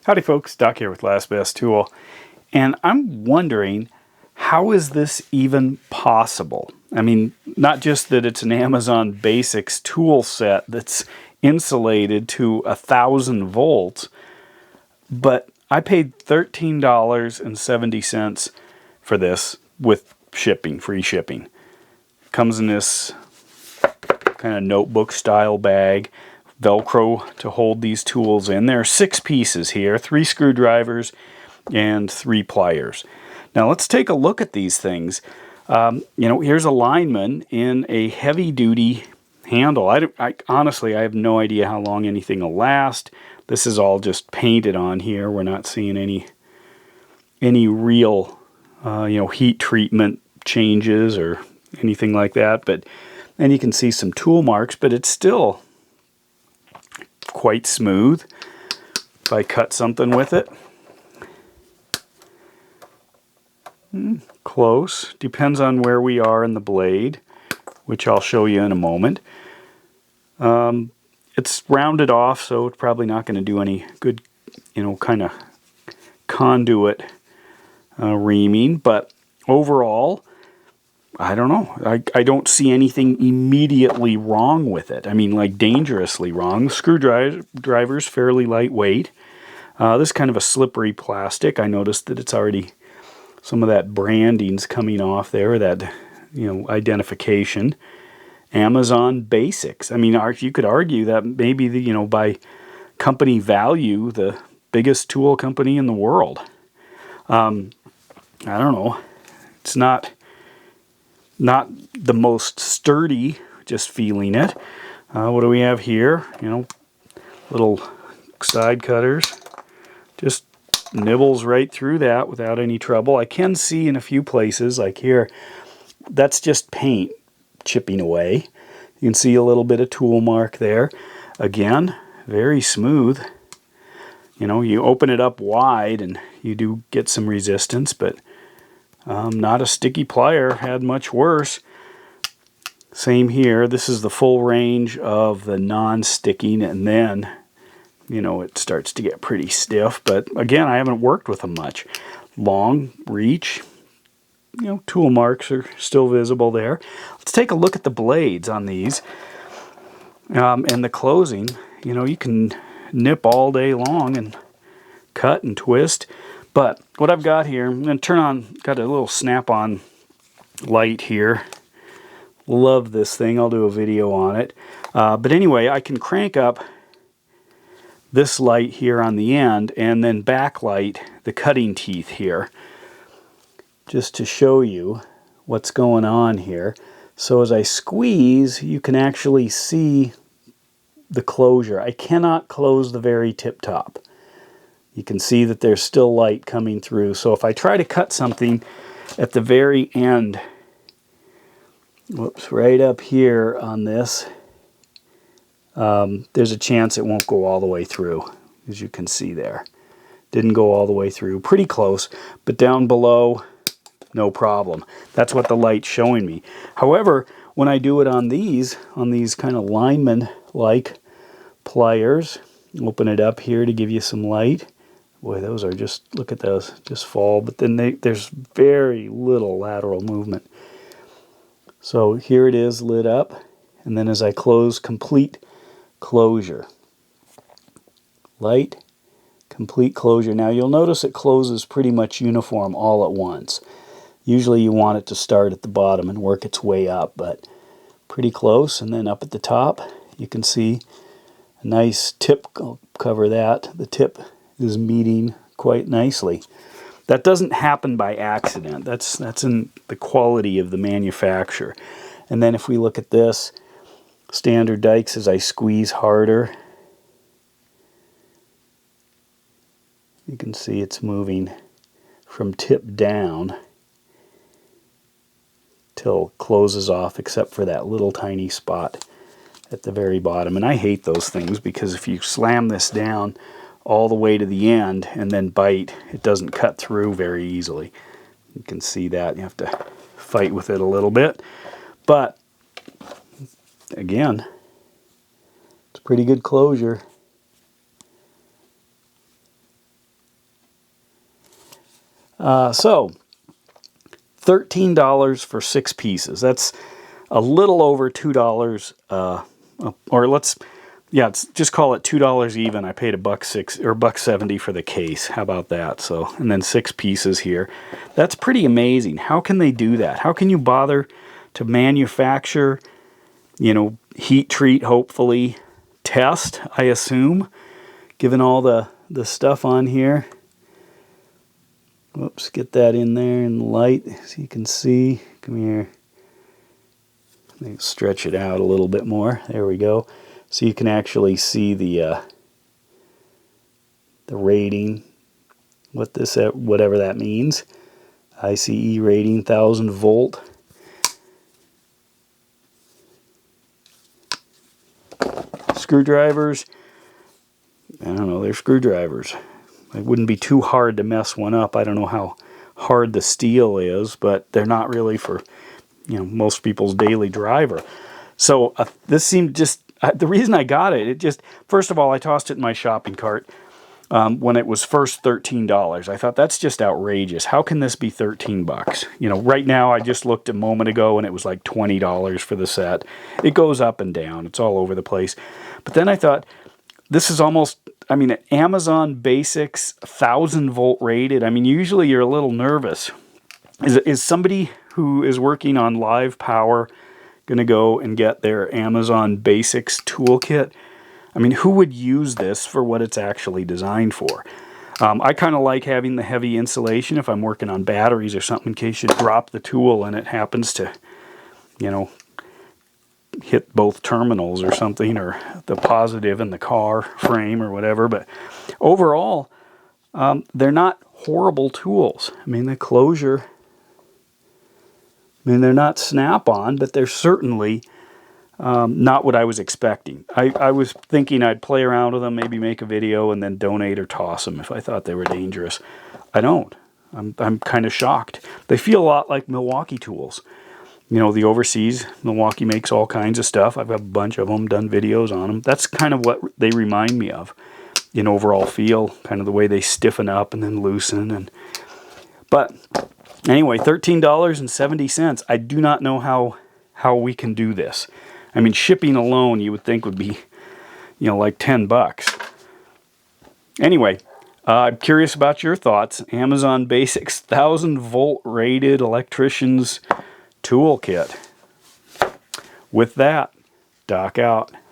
Howdy folks, Doc here with Last Best Tool, and I'm wondering, how is this even possible? I mean, not just that it's an Amazon Basics tool set that's insulated to 1,000 volts, but I paid $13.70 for this with shipping, free shipping. Comes in this kind of notebook style bag. Velcro to hold these tools in. There are 6 pieces here, 3 screwdrivers and 3 pliers. Now let's take a look at these things. Here's a lineman in a heavy duty handle. I honestly, I have no idea how long anything will last. This is all just painted on here. We're not seeing any real heat treatment changes or anything like that. But and you can see some tool marks, but it's still quite smooth. If I cut something with it, close. Depends on where we are in the blade, which I'll show you in a moment. It's rounded off, so it's probably not going to do any good, kind of conduit reaming, but overall, I don't know. I don't see anything immediately wrong with it. I mean, like dangerously wrong. The screwdriver's fairly lightweight. This is kind of a slippery plastic. I noticed that it's already, some of that branding's coming off there, that, identification. Amazon Basics. I mean, you could argue that maybe by company value, the biggest tool company in the world. I don't know. It's not the most sturdy, just feeling it. What do we have here? Little side cutters. Just nibbles right through that without any trouble. I can see in a few places, like here, that's just paint chipping away. You can see a little bit of tool mark there. Again, very smooth. You open it up wide and you do get some resistance, but not a sticky plier, had much worse. Same here. This is the full range of the non-sticking, and then, it starts to get pretty stiff. But again, I haven't worked with them much. Long reach. Tool marks are still visible there. Let's take a look at the blades on these. And the closing. You can nip all day long and cut and twist. But what I've got here, I'm going to turn on, got a little snap-on light here. Love this thing. I'll do a video on it. But anyway, I can crank up this light here on the end and then backlight the cutting teeth here, just to show you what's going on here. So as I squeeze, you can actually see the closure. I cannot close the very tip top. You can see that there's still light coming through. So if I try to cut something at the very end, whoops, right up here on this, there's a chance it won't go all the way through, as you can see there. Didn't go all the way through. Pretty close, but down below, no problem. That's what the light's showing me. However, when I do it on these kind of lineman-like pliers, open it up here to give you some light. Boy, those are just, look at those, just fall. But then there's very little lateral movement. So here it is lit up. And then as I close, complete closure. Light, complete closure. Now you'll notice it closes pretty much uniform all at once. Usually you want it to start at the bottom and work its way up, but pretty close. And then up at the top, you can see a nice tip. I'll cover that. The tip is meeting quite nicely. That doesn't happen by accident. That's in the quality of the manufacturer. And then if we look at this, standard dikes, as I squeeze harder, you can see it's moving from tip down till it closes off, except for that little tiny spot at the very bottom. And I hate those things because if you slam this down all the way to the end and then bite, it doesn't cut through very easily. You can see that. You have to fight with it a little bit. But again, it's pretty good closure. So $13 for 6 pieces. That's a little over $2. Or let's just call it $2 even. I paid $1.06 or $1.70 for the case. How about that? So, and then 6 pieces here. That's pretty amazing. How can they do that? How can you bother to manufacture, you know, heat treat, hopefully, test, I assume, given all the stuff on here. Whoops, get that in there in the light so you can see. Come here. Maybe stretch it out a little bit more. There we go. So you can actually see the rating, whatever that means. ICE rating, 1000 volt. Screwdrivers. I don't know, they're screwdrivers. It wouldn't be too hard to mess one up. I don't know how hard the steel is, but they're not really for, you know, most people's daily driver. So this seemed just, the reason I got it, first of all, I tossed it in my shopping cart when it was first $13. I thought, that's just outrageous. How can this be 13 bucks? You know, right now, I just looked a moment ago and it was like $20 for the set. It goes up and down. It's all over the place. But then I thought, this is almost, I mean, Amazon Basics 1000 volt rated. I mean, usually you're a little nervous. Is somebody who is working on live power going to go and get their Amazon Basics toolkit? I mean, who would use this for what it's actually designed for? I kind of like having the heavy insulation if I'm working on batteries or something, in case you drop the tool and it happens to, you know, hit both terminals or something, or the positive in the car frame or whatever. But overall, they're not horrible tools. I mean, the closure, I mean, they're not snap-on, but they're certainly not what I was expecting. I was thinking I'd play around with them, maybe make a video, and then donate or toss them if I thought they were dangerous. I don't. I'm kind of shocked. They feel a lot like Milwaukee tools. You know, the overseas, Milwaukee makes all kinds of stuff. I've got a bunch of them, done videos on them. That's kind of what they remind me of in overall feel, kind of the way they stiffen up and then loosen. But anyway, $13.70. I do not know how we can do this. I mean, shipping alone you would think would be, you know, like 10 bucks. Anyway, I'm curious about your thoughts. Amazon Basics 1000 volt rated electrician's toolkit. With that, Doc out.